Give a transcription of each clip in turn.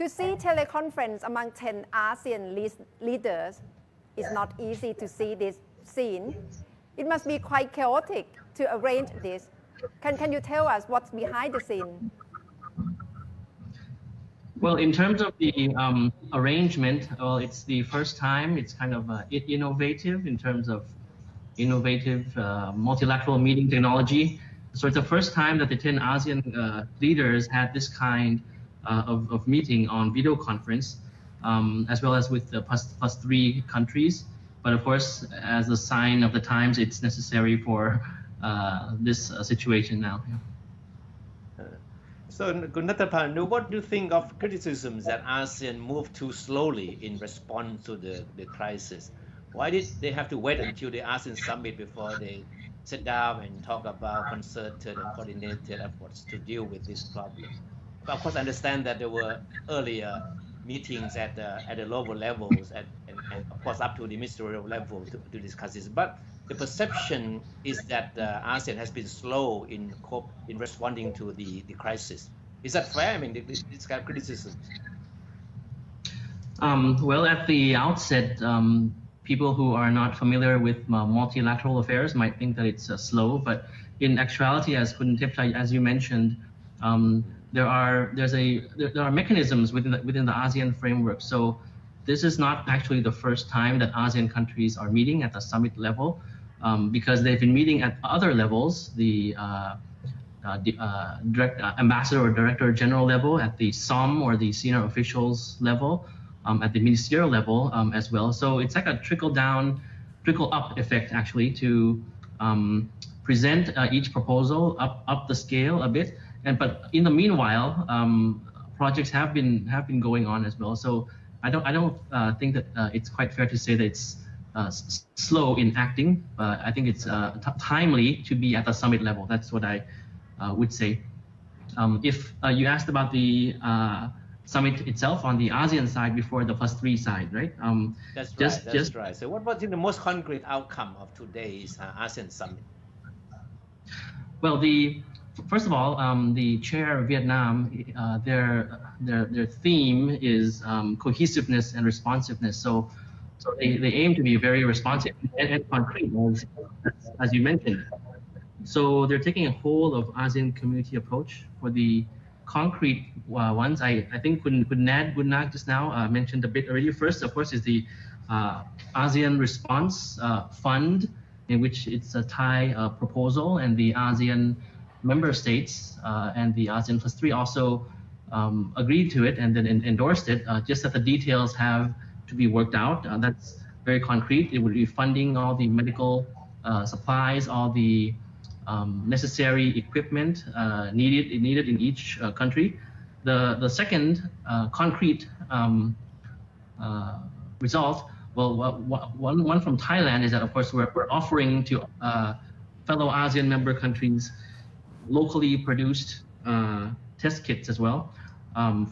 To see teleconference among 10 ASEAN leaders is not easy to see this scene. It must be quite chaotic to arrange this. Can you tell us what's behind the scene? Well, in terms of the arrangement, well, it's the first time. It's kind of innovative in terms of multilateral meeting technology. So it's the first time that the 10 ASEAN leaders had this kind of meeting on video conference, as well as with the plus 3 countries. But of course, as a sign of the times, it's necessary for this situation now. Yeah. So, Natapanu, what do you think of criticisms that ASEAN moved too slowly in response to the crisis? Why did they have to wait until the ASEAN summit before they sit down and talk about concerted and coordinated efforts to deal with this problem? But of course, I understand that there were earlier meetings at the lower levels and of course up to the ministerial level to discuss this. But the perception is that ASEAN has been slow in responding to the crisis. Is that fair? I mean, this kind of criticism. Well, at the outset, people who are not familiar with multilateral affairs might think that it's slow, but in actuality, as you mentioned, there are mechanisms within the ASEAN framework. So this is not actually the first time that ASEAN countries are meeting at the summit level, because they've been meeting at other levels, the ambassador or director general level, at the SOM or the senior officials level, at the ministerial level as well. So it's like a trickle up effect actually to present each proposal up the scale a bit. But in the meanwhile, projects have been going on as well. So I don't think that it's quite fair to say that it's slow in acting. I think it's timely to be at the summit level. That's what I would say. If you asked about the summit itself on the ASEAN side before the plus 3 side, right? That's right. So what was the most concrete outcome of today's ASEAN summit? Well, first of all, the chair of Vietnam, their theme is cohesiveness and responsiveness. So they aim to be very responsive and concrete, as you mentioned. So they're taking a whole of ASEAN community approach. For the concrete ones, I think Gunak just now mentioned a bit already. First, of course, is the ASEAN Response Fund, in which it's a Thai proposal, and the ASEAN member states and the ASEAN plus 3 also agreed to it and then endorsed it, just that the details have to be worked out. That's very concrete. It would be funding all the medical supplies, all the necessary equipment needed in each country. The second concrete result, well, one from Thailand is that, of course, we're offering to fellow ASEAN member countries locally produced test kits as well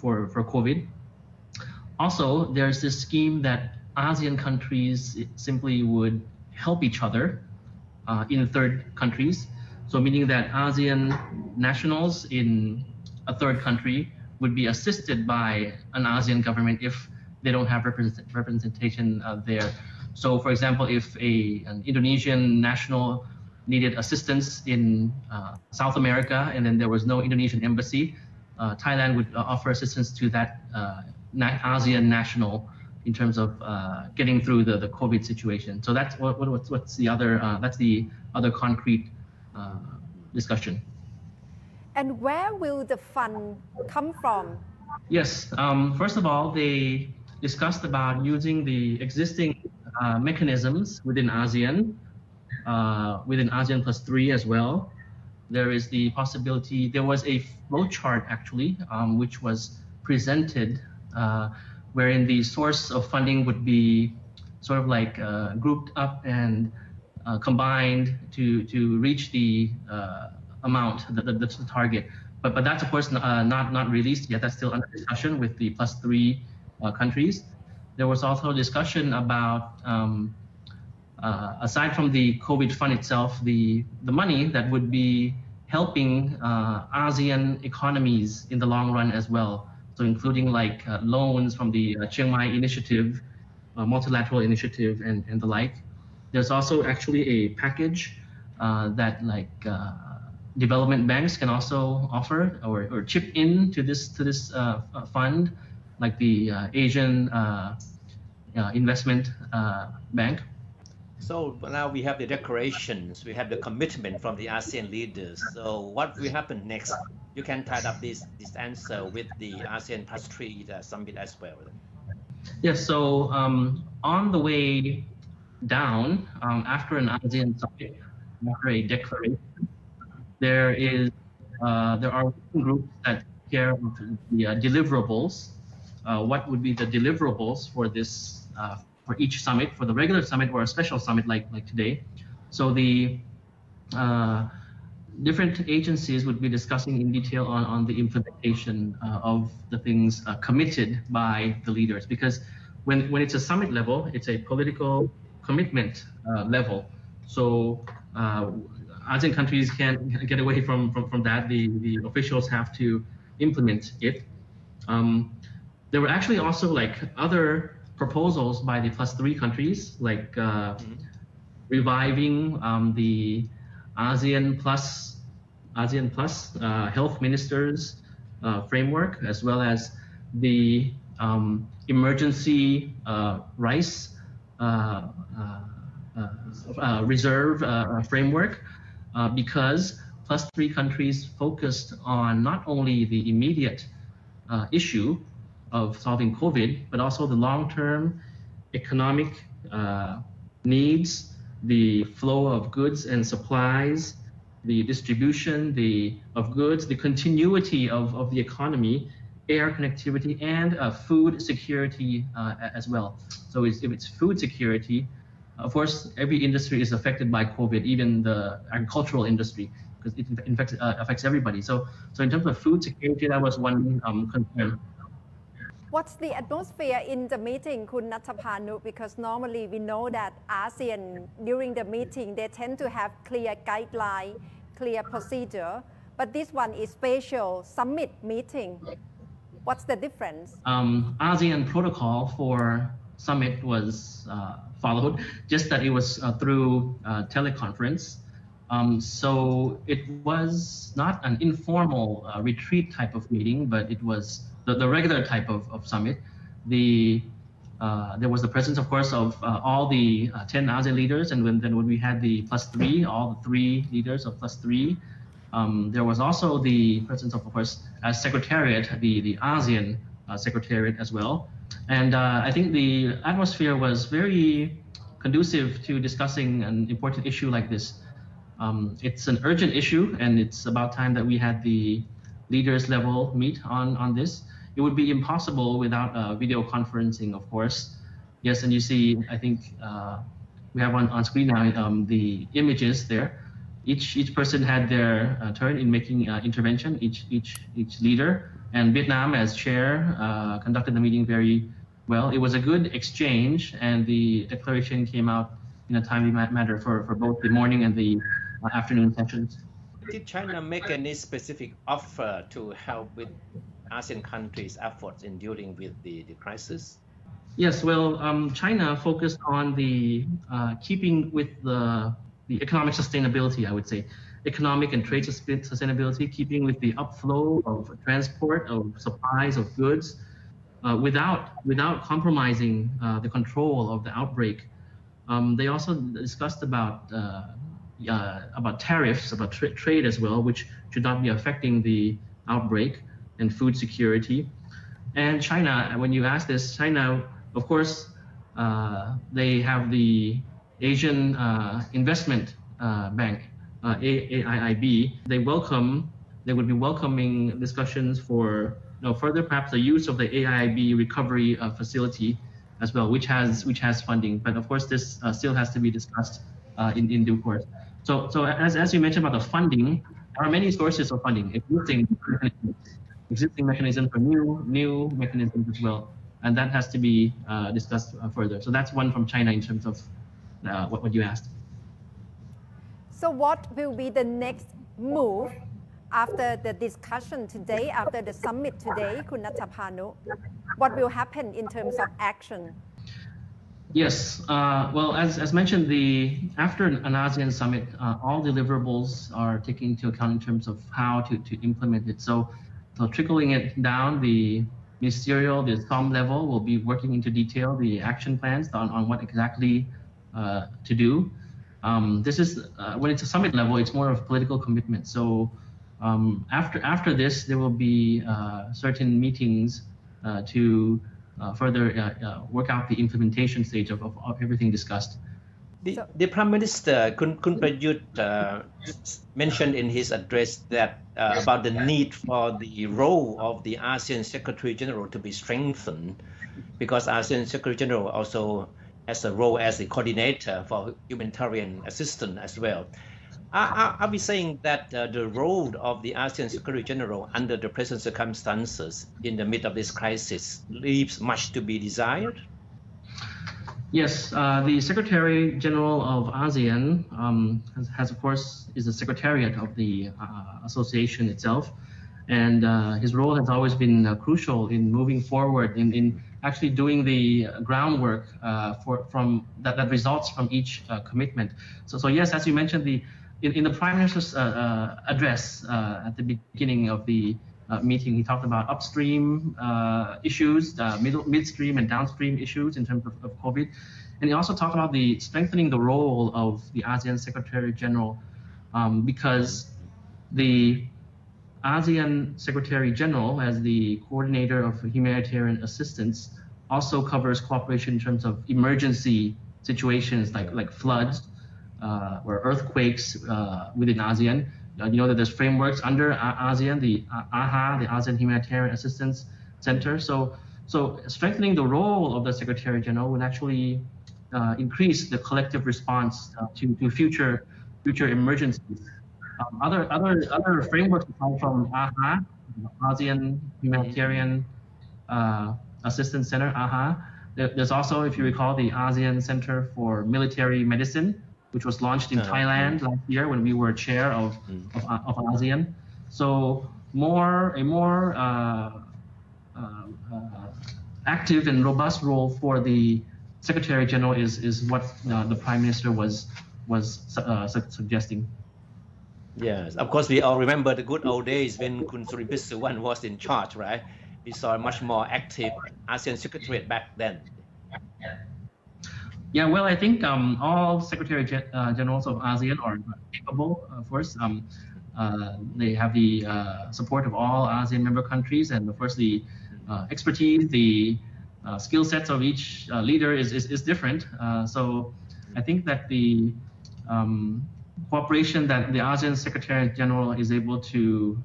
for COVID. Also, there's this scheme that ASEAN countries simply would help each other in third countries. So meaning that ASEAN nationals in a third country would be assisted by an ASEAN government if they don't have representation there. So for example, if an Indonesian national needed assistance in South America and then there was no Indonesian embassy, Thailand would offer assistance to that ASEAN national in terms of getting through the COVID situation. So that's what's the other that's the other concrete discussion. And where will the fund come from? Yes, first of all, they discussed about using the existing mechanisms within ASEAN plus 3 as well. There is the possibility, there was a flow chart actually, which was presented, wherein the source of funding would be sort of like grouped up and combined to reach the amount, the target. But that's of course not released yet. That's still under discussion with the plus 3 countries. There was also discussion about aside from the COVID fund itself, the money that would be helping ASEAN economies in the long run as well. So including like loans from the Chiang Mai Initiative, multilateral initiative, and the like. There's also actually a package that like development banks can also offer or chip in to this fund, like the Asian Investment Bank. So now we have the declarations, we have the commitment from the ASEAN leaders. So what will happen next? You can tie up this answer with the ASEAN +3 summit as well. Yes, so on the way down, after an ASEAN summit, after a declaration, there are groups that care of the deliverables. What would be the deliverables for this for each summit, for the regular summit or a special summit like today? So the different agencies would be discussing in detail on the implementation of the things committed by the leaders. Because when it's a summit level, it's a political commitment level. So ASEAN countries can't get away from that. The officials have to implement it. There were actually also like other proposals by the +3 countries, like reviving the ASEAN Plus Health Ministers framework, as well as the emergency rice reserve framework, because +3 countries focused on not only the immediate issue of solving COVID, but also the long-term economic needs, the flow of goods and supplies, the distribution of goods, the continuity of the economy, air connectivity, and food security as well. So if it's food security, of course, every industry is affected by COVID, even the agricultural industry, because it affects everybody. So in terms of food security, that was one concern. What's the atmosphere in the meeting, Kun Natapanu? Because normally we know that ASEAN, during the meeting, they tend to have clear guideline, clear procedure, but this one is special summit meeting. What's the difference? ASEAN protocol for summit was followed, just that it was through teleconference. So it was not an informal retreat type of meeting, but it was the regular type of summit. There was the presence, of course, of all the 10 ASEAN leaders, and then when we had the +3, all the 3 leaders of +3, there was also the presence of course, as Secretariat, the ASEAN Secretariat as well. And I think the atmosphere was very conducive to discussing an important issue like this. It's an urgent issue, and it's about time that we had the leaders level meet on this. It would be impossible without video conferencing, of course. Yes, and you see, I think we have on screen now the images there. Each person had their turn in making intervention, each leader. And Vietnam, as chair, conducted the meeting very well. It was a good exchange, and the declaration came out in a timely manner for both the morning and the afternoon sessions. Did China make any specific offer to help with ASEAN countries' efforts in dealing with the crisis? Yes, well, China focused on the keeping with the economic sustainability, I would say. Economic and trade sustainability, keeping with the upflow of transport, of supplies, of goods, without compromising the control of the outbreak. They also discussed about tariffs, about trade as well, which should not be affecting the outbreak and food security. And China, when you ask this, China, of course, they have the Asian Investment Bank, AIIB. They would be welcoming discussions for further perhaps the use of the AIIB recovery facility as well, which has funding. But of course, this still has to be discussed in due course. So as you mentioned about the funding, there are many sources of funding, existing mechanisms for new mechanisms as well, and that has to be discussed further. So that's one from China in terms of what you asked. So what will be the next move after the discussion today, after the summit today, Kun Natapanu, what will happen in terms of action? Yes, well, as mentioned, after an ASEAN summit, all deliverables are taken into account in terms of how to implement it. So trickling it down, the ministerial, the SOM level will be working into detail the action plans on what exactly to do. This is when it's a summit level, it's more of political commitment. So after this, there will be certain meetings to further work out the implementation stage of everything discussed. The Prime Minister, Kun Prayut, mentioned in his address that about the need for the role of the ASEAN Secretary-General to be strengthened, because ASEAN Secretary-General also has a role as a coordinator for humanitarian assistance as well. Are we saying that the role of the ASEAN Secretary-General under the present circumstances in the midst of this crisis leaves much to be desired? Yes, the Secretary-General of ASEAN has, of course, is the secretariat of the association itself, and his role has always been crucial in moving forward in actually doing the groundwork from that results from each commitment. So yes, as you mentioned, in the Prime Minister's address at the beginning of the meeting, he talked about upstream issues, midstream and downstream issues in terms of COVID. And he also talked about strengthening the role of the ASEAN Secretary-General because the ASEAN Secretary-General, as the coordinator of humanitarian assistance, also covers cooperation in terms of emergency situations like floods or earthquakes within ASEAN. You know that there's frameworks under ASEAN, the AHA, the ASEAN Humanitarian Assistance Center. So strengthening the role of the Secretary-General would actually increase the collective response to future emergencies. Other frameworks come from AHA, ASEAN Humanitarian Assistance Center, AHA. There's also, if you recall, the ASEAN Center for Military Medicine, which was launched in Thailand last year when we were chair of ASEAN. So a more active and robust role for the Secretary-General is what the Prime Minister was suggesting. Yes, of course, we all remember the good old days when Kun Surimbisuwan was in charge, right? We saw a much more active ASEAN Secretariat back then. Yeah, well, I think all Secretary-Generals of ASEAN are capable, of course. They have the support of all ASEAN member countries, and of course the expertise, the skill sets of each leader is different. So I think that the cooperation that the ASEAN Secretary-General is able to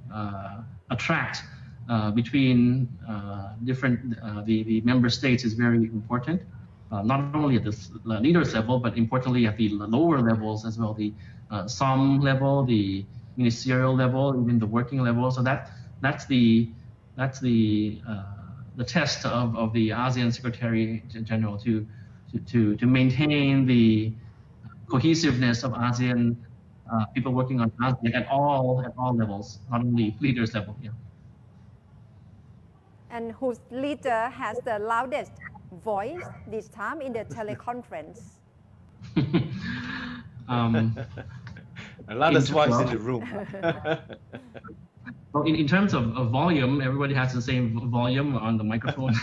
attract between the member states is very important. Not only at the leaders level, but importantly at the lower levels as well, the SOM level, the ministerial level, even the working level. So that's the test of the ASEAN Secretary-General to maintain the cohesiveness of ASEAN people working on ASEAN at all levels, not only leaders level. Yeah. And whose leader has the loudest voice this time in the teleconference? A loudest voice in the room. Well, in terms of volume, everybody has the same volume on the microphone,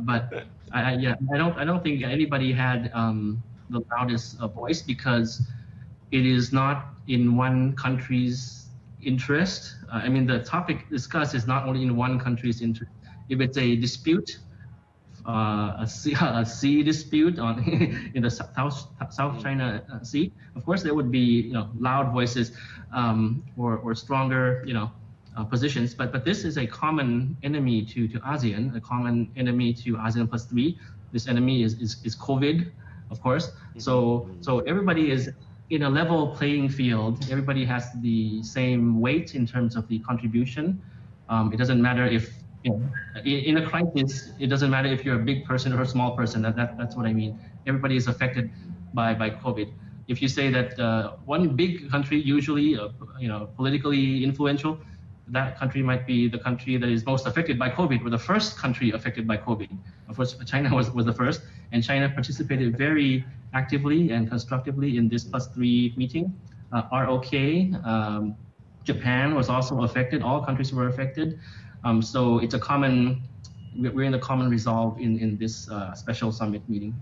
but I don't think anybody had the loudest voice because it is not in one country's interest. I mean, the topic discussed is not only in one country's interest. If it's a dispute, a sea dispute in the South China Sea, of course there would be loud voices or stronger positions. But this is a common enemy to ASEAN, a common enemy to ASEAN plus 3. This enemy is COVID, of course. So everybody is in a level playing field. Everybody has the same weight in terms of the contribution. It doesn't matter if in a crisis, it doesn't matter if you're a big person or a small person. That's what I mean. Everybody is affected by COVID. if you say that one big country, usually politically influential, that country might be the country that is most affected by COVID, or the first country affected by COVID. Of course, China was the first, and China participated very actively and constructively in this +3 meeting. ROK, Japan was also affected. All countries were affected. So it's we're in a common resolve in this special summit meeting.